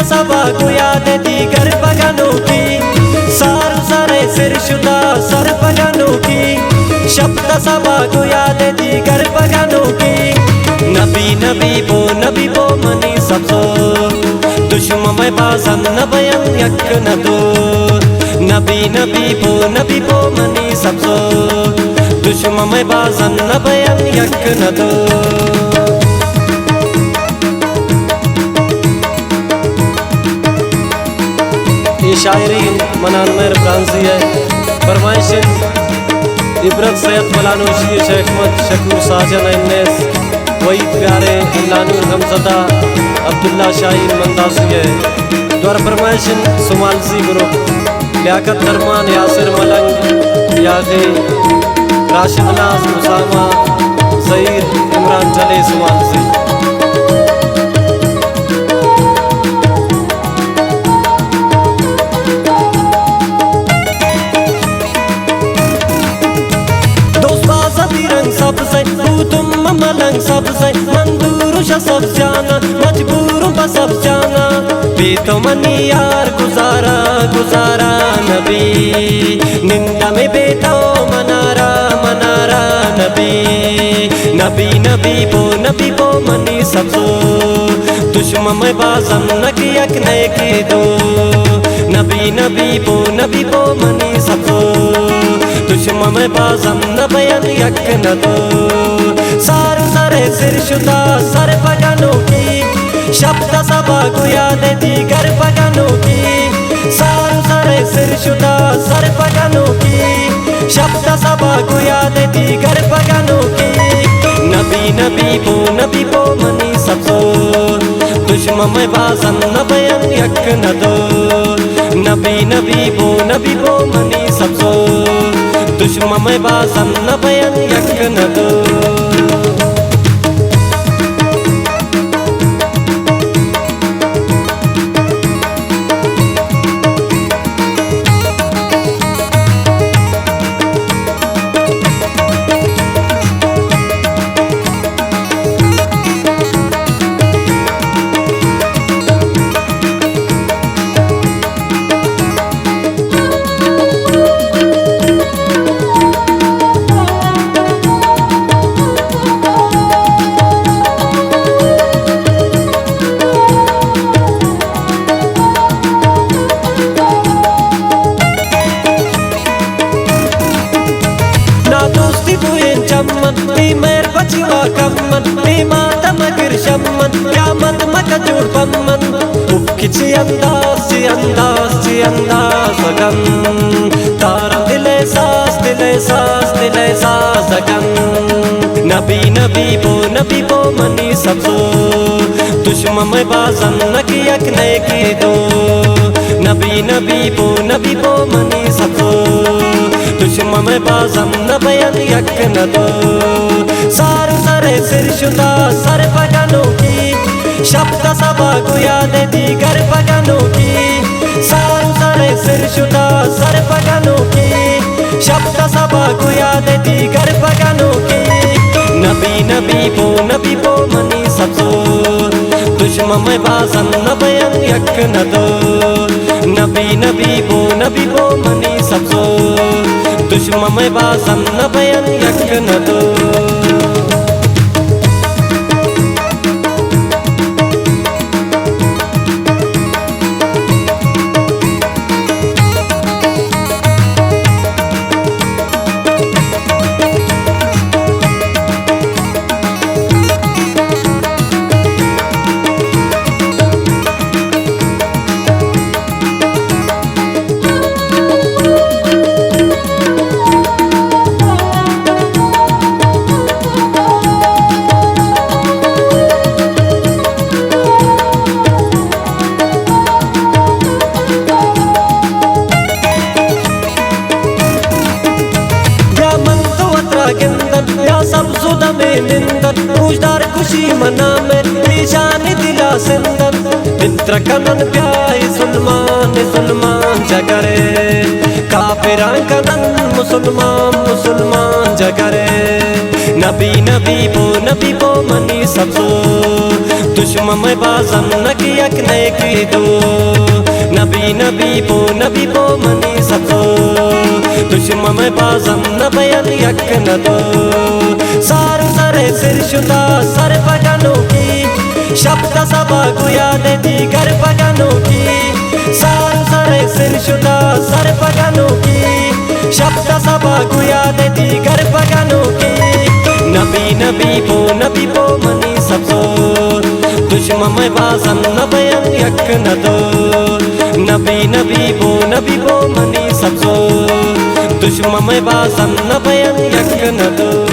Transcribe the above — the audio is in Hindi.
सबा गुयाद दीगर बगानों की सारू सरे सिर शुदा सर बगानों की शब्द सबा गुयाद दीगर बगानों की नबी बो मनी सबसो दुश्मन में बाजन नबयन यक न दो नबी बो मनी सबसो दुश्मन में बाजन नबयन यक न दो। ये शायरी मनान मेर फ्रांसी है फरमाइश इब्रत सैयद मलानोशी शेख मत शकूर साजन इन्नेस वही प्यारे लानूर हमजदा अब्दुल्ला शाहीन मंदासी है द्वार फरमाइश सुमालसी ग्रुप लियाकत दरमान यासिर मलंग यागी राशिद नाज मुसामा ज़हीर इमरान जले सुमालसी। मलंग सबसे मंदूर सब जाना मजबूर सब जाना बेतो मनी यार गुजारा नबी निंदा में बेटा मनारा नबी बो मनी सबसो दुश्मन में बाजम न कियक नए की दो नबी बो मनी सबसो दुश्मन में बाजम न बयान यक न दो सारू सरे सिर शुदा सर बगानों की शब्द सबा गुयाद दीगर बगानों की सारू सरे सिर शुदा सर बगानों की शब्द सबा गुयाद दीगर बगानों की नबी बो मनी सबसो दुश्मन में बाजन न बयान यक न दो नबी बो मनी सबसो दुश्मन में बाजन न बयान यक न दो। मेर बचवा कमन मातम गिर शमन क्यामत मत जोड़ पमन किसी अंदाज गम तारा दिले सास गम नबी बो मनी सबसो दुश्मन में बाजन न कियक नए की दो नबी बो मनी सबसो दुश्मन में बाजम न बयान यक न दो सारू सरे सिर शुदा सर बगानों की शब्द सबा गुयाद दीगर बगानों की सारू सरे सिर शुदा सर बगानों की शब्द सबा गुयाद दीगर बगानों की नबी बो मनी सबसो दुश्मन में बाजन न बयान यक न दो नबी बो मनी सबसो दुश्मन में बाजम न बयान यक न दो। पूजदार खुशी मना में निशान दिला सिंदन मित्र कनन प्याई सुलमान जगरे काफिरा कनन मुसलमान जगरे नबी बो मनी सबसो दुश्मन में बाजम न किया एक नेकी दो नबी बो मनी सको दुश्मन में बाजम न बयान यक न दो सारू सरे सिर शुदा सर पगनों की शब्द सबा गुया दे दीगर पगनों की सारू सरे सिर शुदा सर पगनों की शब्द सबा गुया दे दीगर पगनों की नबी बो मनी सको दुश्मन में बाजम न बयान यक न दो नबी बो मनी सको दुश्मन में बाजम न बयान यक न दो।